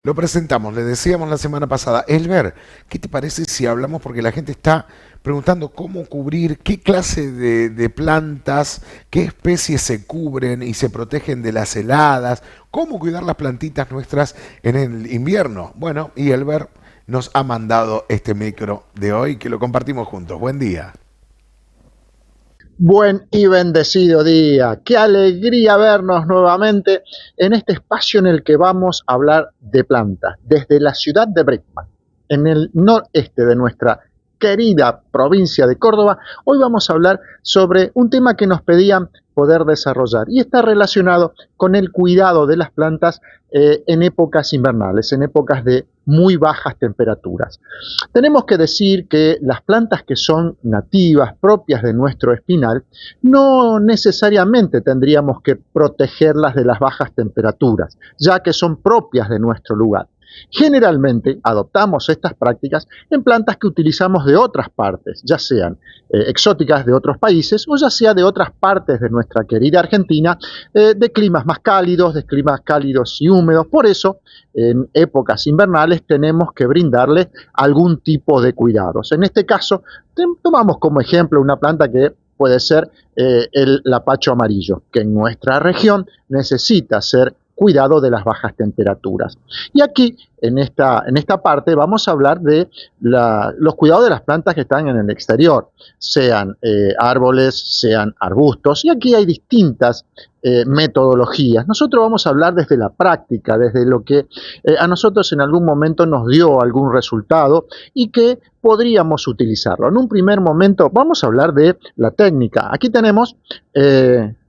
Lo presentamos, le decíamos la semana pasada. Elber, ¿qué te parece si hablamos? Porque la gente está preguntando cómo cubrir, qué clase de plantas, qué especies se cubren y se protegen de las heladas, cómo cuidar las plantitas nuestras en el invierno. Bueno, y Elber nos ha mandado este micro de hoy que lo compartimos juntos. Buen día. Buen y bendecido día. Qué alegría vernos nuevamente en este espacio en el que vamos a hablar de plantas desde la ciudad de Brickman, en el noreste de nuestra querida provincia de Córdoba. Hoy vamos a hablar sobre un tema que nos pedían poder desarrollar y está relacionado con el cuidado de las plantas en épocas invernales, en épocas de muy bajas temperaturas. Tenemos que decir que las plantas que son nativas, propias de nuestro espinal, no necesariamente tendríamos que protegerlas de las bajas temperaturas, ya que son propias de nuestro lugar. Generalmente adoptamos estas prácticas en plantas que utilizamos de otras partes, ya sean exóticas de otros países o ya sea de otras partes de nuestra querida Argentina, de climas más cálidos, de climas cálidos y húmedos. Por eso, en épocas invernales tenemos que brindarle algún tipo de cuidados. En este caso, tomamos como ejemplo una planta que puede ser el lapacho amarillo, que en nuestra región necesita ser cuidado de las bajas temperaturas. Y aquí, en esta parte, vamos a hablar de los cuidados de las plantas que están en el exterior, sean árboles, sean arbustos, y aquí hay distintas metodologías. Nosotros vamos a hablar desde la práctica, desde lo que a nosotros en algún momento nos dio algún resultado y que podríamos utilizarlo. En un primer momento vamos a hablar de la técnica. Aquí tenemos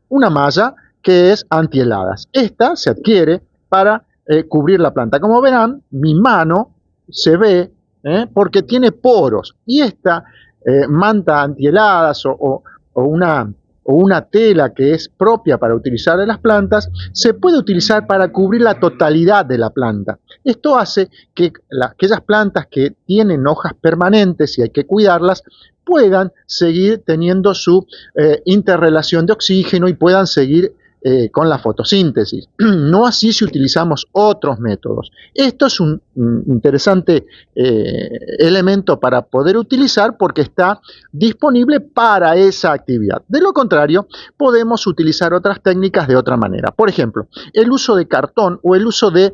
una malla que es antiheladas. Esta se adquiere para cubrir la planta. Como verán, mi mano se ve porque tiene poros y esta manta antiheladas o una tela que es propia para utilizar en las plantas, se puede utilizar para cubrir la totalidad de la planta. Esto hace que aquellas plantas que tienen hojas permanentes y hay que cuidarlas, puedan seguir teniendo su interrelación de oxígeno y puedan seguir con la fotosíntesis. No así si utilizamos otros métodos. Esto es un interesante elemento para poder utilizar porque está disponible para esa actividad. De lo contrario, podemos utilizar otras técnicas de otra manera. Por ejemplo, el uso de cartón o el uso de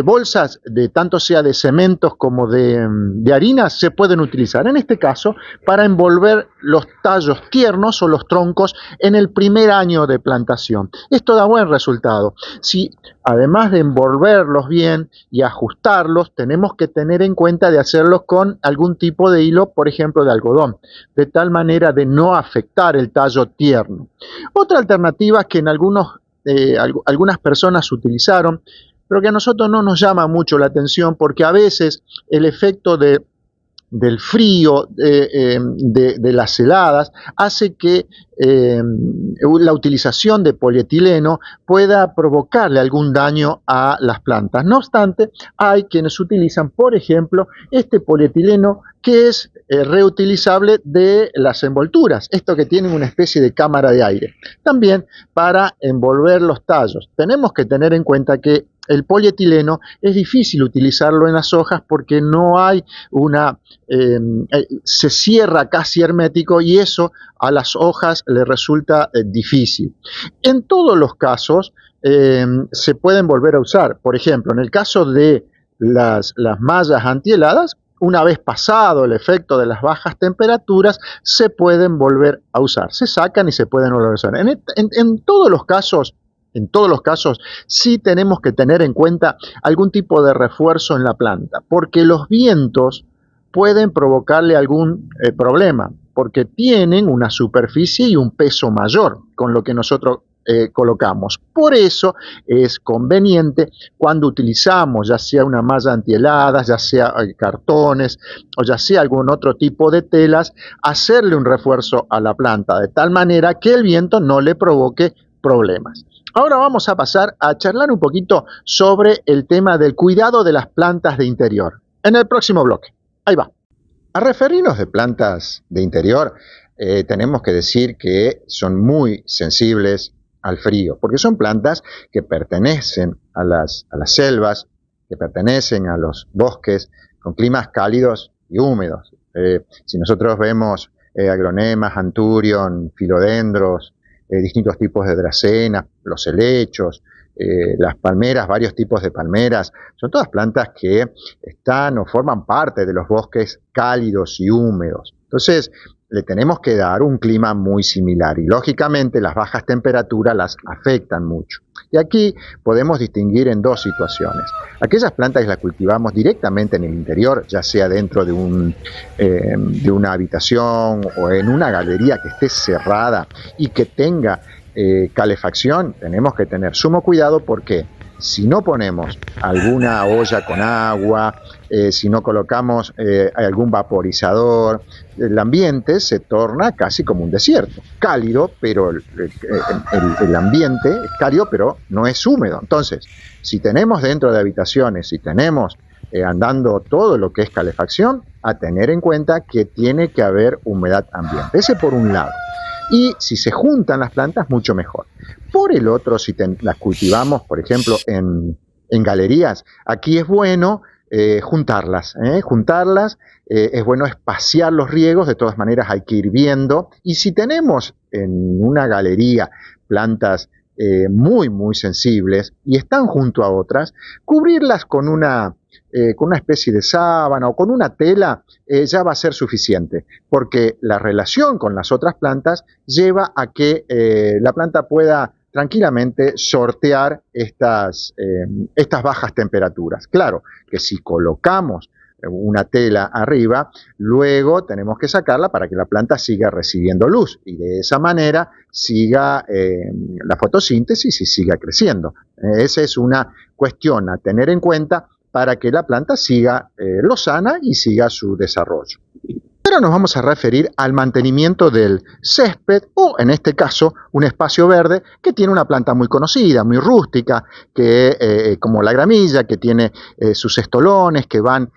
bolsas, de tanto sea de cementos como de harinas, se pueden utilizar. En este caso, para envolver los tallos tiernos o los troncos en el primer año de plantación. Esto da buen resultado. Si además de envolverlos bien y ajustarlos, tenemos que tener en cuenta de hacerlos con algún tipo de hilo, por ejemplo de algodón, de tal manera de no afectar el tallo tierno. Otra alternativa que en algunas personas utilizaron, pero que a nosotros no nos llama mucho la atención porque a veces el efecto del frío, de las heladas, hace que la utilización de polietileno pueda provocarle algún daño a las plantas. No obstante, hay quienes utilizan, por ejemplo, este polietileno que es reutilizable de las envolturas, esto que tienen una especie de cámara de aire, también para envolver los tallos. Tenemos que tener en cuenta que el polietileno es difícil utilizarlo en las hojas porque no hay se cierra casi hermético y eso a las hojas le resulta difícil. En todos los casos se pueden volver a usar. Por ejemplo, en el caso de las mallas antiheladas, una vez pasado el efecto de las bajas temperaturas, se pueden volver a usar. Se sacan y se pueden volver a usar. En todos los casos, sí tenemos que tener en cuenta algún tipo de refuerzo en la planta, porque los vientos pueden provocarle algún problema, porque tienen una superficie y un peso mayor con lo que nosotros colocamos. Por eso es conveniente cuando utilizamos ya sea una malla antiheladas, ya sea cartones o ya sea algún otro tipo de telas, hacerle un refuerzo a la planta de tal manera que el viento no le provoque problemas. Ahora vamos a pasar a charlar un poquito sobre el tema del cuidado de las plantas de interior en el próximo bloque. Ahí va. A referirnos de plantas de interior, tenemos que decir que son muy sensibles al frío, porque son plantas que pertenecen a las selvas, que pertenecen a los bosques con climas cálidos y húmedos. Si nosotros vemos agronemas, anturion, filodendros, distintos tipos de dracenas, los helechos, las palmeras, varios tipos de palmeras, son todas plantas que están o forman parte de los bosques cálidos y húmedos. Entonces, le tenemos que dar un clima muy similar y lógicamente las bajas temperaturas las afectan mucho. Y aquí podemos distinguir en dos situaciones. Aquellas plantas que las cultivamos directamente en el interior, ya sea dentro de una habitación o en una galería que esté cerrada y que tenga calefacción, tenemos que tener sumo cuidado porque si no ponemos alguna olla con agua, si no colocamos algún vaporizador, el ambiente se torna casi como un desierto. Cálido, pero el ambiente es cálido, pero no es húmedo. Entonces, si tenemos dentro de habitaciones, si tenemos andando todo lo que es calefacción, a tener en cuenta que tiene que haber humedad ambiente. Ese por un lado. Y si se juntan las plantas, mucho mejor. Por el otro, si las cultivamos, por ejemplo, en galerías, aquí es bueno juntarlas. Es bueno espaciar los riegos, de todas maneras hay que ir viendo. Y si tenemos en una galería plantas muy, muy sensibles y están junto a otras, cubrirlas con una especie de sábana o con una tela ya va a ser suficiente, porque la relación con las otras plantas lleva a que la planta pueda tranquilamente sortear estas bajas temperaturas. Claro que si colocamos una tela arriba, luego tenemos que sacarla para que la planta siga recibiendo luz y de esa manera siga la fotosíntesis y siga creciendo. Esa es una cuestión a tener en cuenta para que la planta siga lozana y siga su desarrollo. Ahora nos vamos a referir al mantenimiento del césped o, en este caso, un espacio verde que tiene una planta muy conocida, muy rústica, como la gramilla, que tiene sus estolones que van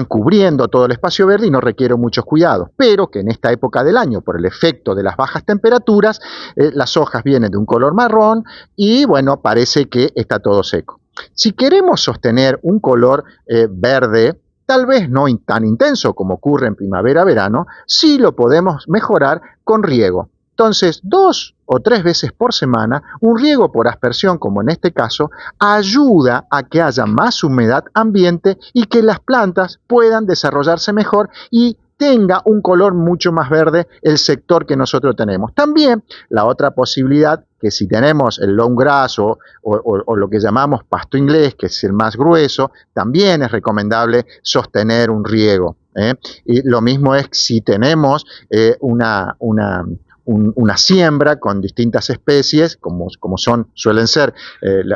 cubriendo todo el espacio verde y no requiere muchos cuidados, pero que en esta época del año, por el efecto de las bajas temperaturas, las hojas vienen de un color marrón y, bueno, parece que está todo seco. Si queremos sostener un color verde, tal vez no tan intenso como ocurre en primavera-verano, sí lo podemos mejorar con riego. Entonces, 2 o 3 veces por semana, un riego por aspersión, como en este caso, ayuda a que haya más humedad ambiente y que las plantas puedan desarrollarse mejor y tenga un color mucho más verde el sector que nosotros tenemos. También la otra posibilidad, que si tenemos el long grass o lo que llamamos pasto inglés, que es el más grueso, también es recomendable sostener un riego. Y lo mismo es si tenemos una siembra con distintas especies, como suelen ser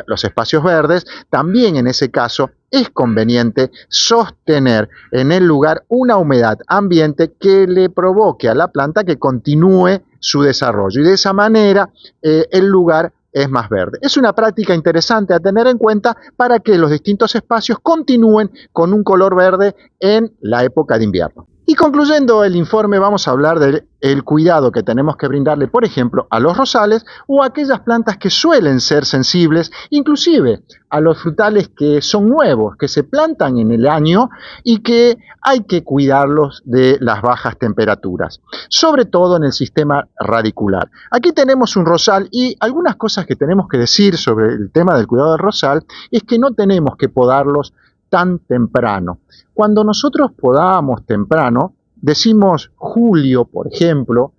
los espacios verdes, también en ese caso es conveniente sostener en el lugar una humedad ambiente que le provoque a la planta que continúe su desarrollo y de esa manera el lugar es más verde. Es una práctica interesante a tener en cuenta para que los distintos espacios continúen con un color verde en la época de invierno. Y concluyendo el informe, vamos a hablar del cuidado que tenemos que brindarle, por ejemplo, a los rosales o a aquellas plantas que suelen ser sensibles, inclusive a los frutales que son nuevos, que se plantan en el año y que hay que cuidarlos de las bajas temperaturas, sobre todo en el sistema radicular. Aquí tenemos un rosal y algunas cosas que tenemos que decir sobre el tema del cuidado del rosal es que no tenemos que podarlos tan temprano. Cuando nosotros podamos temprano, decimos julio, por ejemplo,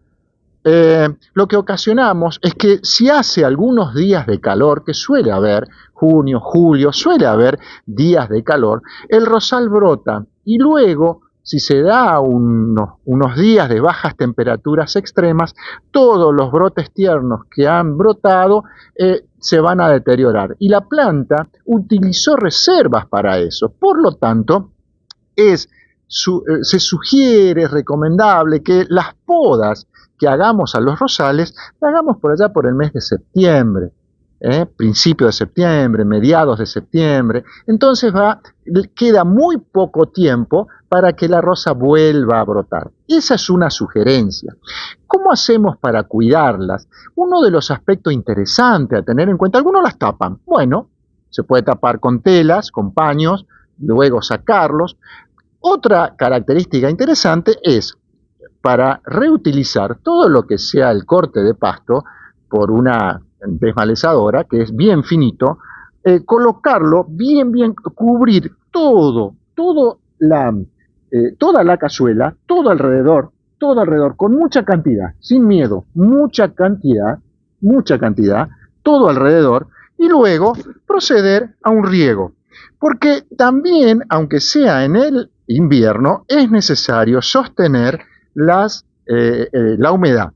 lo que ocasionamos es que si hace algunos días de calor, que suele haber, junio, julio, suele haber días de calor, el rosal brota y luego, si se da unos días de bajas temperaturas extremas, todos los brotes tiernos que han brotado se van a deteriorar. Y la planta utilizó reservas para eso. Por lo tanto, se sugiere, es recomendable que las podas que hagamos a los rosales, las hagamos por allá por el mes de septiembre. Principio de septiembre, mediados de septiembre. Entonces queda muy poco tiempo para para que la rosa vuelva a brotar. Esa es una sugerencia. ¿Cómo hacemos para cuidarlas? Uno de los aspectos interesantes a tener en cuenta, algunos las tapan. Bueno, se puede tapar con telas, con paños, luego sacarlos. Otra característica interesante es para reutilizar todo lo que sea el corte de pasto por una desmalezadora, que es bien finito, colocarlo bien, cubrir toda la cazuela, todo alrededor, con mucha cantidad, sin miedo, mucha cantidad, todo alrededor, y luego proceder a un riego. Porque también, aunque sea en el invierno, es necesario sostener la humedad.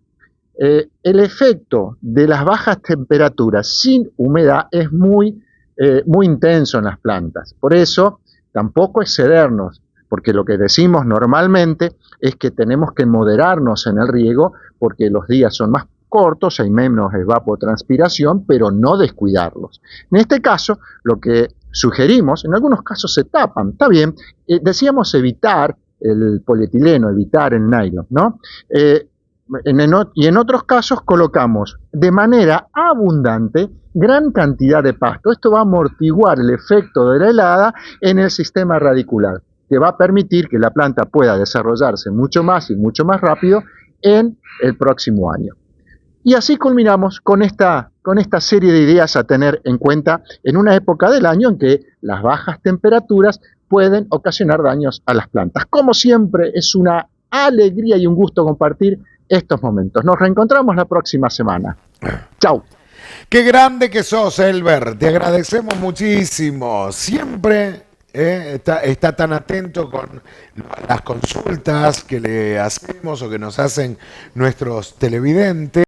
El efecto de las bajas temperaturas sin humedad es muy intenso en las plantas. Por eso, tampoco excedernos, porque lo que decimos normalmente es que tenemos que moderarnos en el riego porque los días son más cortos, hay menos evapotranspiración, pero no descuidarlos. En este caso, lo que sugerimos, en algunos casos se tapan, está bien, decíamos evitar el polietileno, evitar el nylon, ¿no? Y en otros casos colocamos de manera abundante gran cantidad de pasto. Esto va a amortiguar el efecto de la helada en el sistema radicular, que va a permitir que la planta pueda desarrollarse mucho más y mucho más rápido en el próximo año. Y así culminamos con esta serie de ideas a tener en cuenta en una época del año en que las bajas temperaturas pueden ocasionar daños a las plantas. Como siempre, es una alegría y un gusto compartir estos momentos. Nos reencontramos la próxima semana. Chau. Qué grande que sos, Elber. Te agradecemos muchísimo. Siempre está tan atento con las consultas que le hacemos o que nos hacen nuestros televidentes.